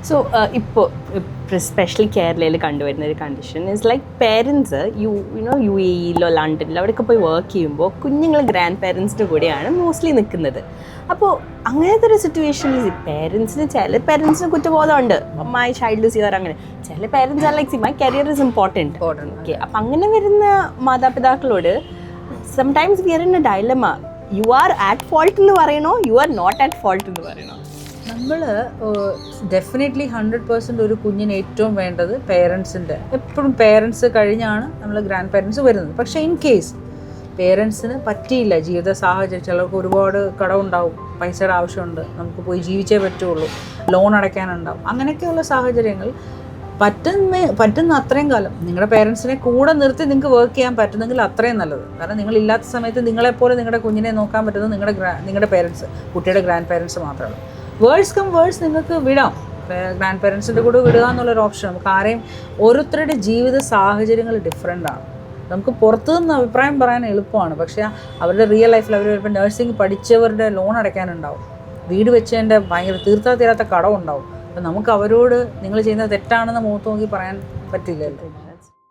So ഇപ്പോൾ specially കേരളയിൽ കണ്ടുവരുന്ന ഒരു കണ്ടീഷൻ ഇസ് ലൈക്ക് പേരൻസ് യു എയിലോ ലണ്ടനിലോ അവിടെയൊക്കെ പോയി വർക്ക് ചെയ്യുമ്പോൾ കുഞ്ഞുങ്ങൾ ഗ്രാൻഡ് പേരൻസിൻ്റെ കൂടെയാണ് മോസ്റ്റ്ലി നിൽക്കുന്നത്. അപ്പോൾ അങ്ങനത്തെ ഒരു സിറ്റുവേഷനിൽ പേരൻസിന് ചില പേരൻസിന് കുറ്റബോധമുണ്ട്, മൈ ചൈൽഡ് ഇസ് യുവർ, അങ്ങനെ ചില parents are like my career is important. Okay, അപ്പം അങ്ങനെ വരുന്ന മാതാപിതാക്കളോട് sometimes we are in a dilemma. You are at fault എന്ന് പറയണോ, you are not at fault എന്ന് പറയണോ? നമ്മൾ ഡെഫിനറ്റ്ലി 100% ഒരു കുഞ്ഞിന് ഏറ്റവും വേണ്ടത് പേരൻസിൻ്റെ, എപ്പോഴും പേരൻസ് കഴിഞ്ഞാണ് നമ്മൾ ഗ്രാൻഡ് പേരൻസ് വരുന്നത്. പക്ഷേ ഇൻ കേസ് പേരൻസിന് പറ്റിയില്ല, ജീവിത സാഹചര്യം, ചിലർക്ക് ഒരുപാട് കടമുണ്ടാവും, പൈസയുടെ ആവശ്യമുണ്ട്, നമുക്ക് പോയി ജീവിച്ചേ പറ്റുള്ളൂ, ലോൺ അടയ്ക്കാനുണ്ടാവും, അങ്ങനെയൊക്കെയുള്ള സാഹചര്യങ്ങൾ പറ്റുന്ന അത്രയും കാലം നിങ്ങളുടെ പേരൻസിനെ കൂടെ നിർത്തി നിങ്ങൾക്ക് വർക്ക് ചെയ്യാൻ പറ്റുന്നെങ്കിൽ അത്രയും നല്ലത്. കാരണം നിങ്ങളില്ലാത്ത സമയത്ത് നിങ്ങളെപ്പോലെ നിങ്ങളുടെ കുഞ്ഞിനെ നോക്കാൻ പറ്റുന്നത് നിങ്ങളുടെ പേരൻസ്, കുട്ടിയുടെ ഗ്രാൻഡ് പേരൻസ് മാത്രമേ. വേഴ്സ് കം വേഴ്സ് നിങ്ങൾക്ക് വിടാം, ഗ്രാൻഡ് പേരൻസിൻ്റെ കൂടെ വിടുക എന്നുള്ളൊരു ഓപ്ഷൻ. നമുക്ക് ആരെയും, ഓരോരുത്തരുടെ ജീവിത സാഹചര്യങ്ങൾ ഡിഫറെൻ്റ് ആണ്. നമുക്ക് പുറത്തു നിന്ന് അഭിപ്രായം പറയാൻ എളുപ്പമാണ്, പക്ഷേ അവരുടെ റിയൽ ലൈഫിൽ അവർ ചിലപ്പോൾ നഴ്സിംഗ് പഠിച്ചവരുടെ ലോൺ അടയ്ക്കാനുണ്ടാവും, വീട് വെച്ചതിൻ്റെ ഭയങ്കര തീർത്താ തീരാത്ത കടമുണ്ടാവും. അപ്പം നമുക്ക് അവരോട് നിങ്ങൾ ചെയ്യുന്നത് തെറ്റാണെന്ന് മുഖത്ത് നോക്കി പറയാൻ പറ്റില്ലല്ലോ.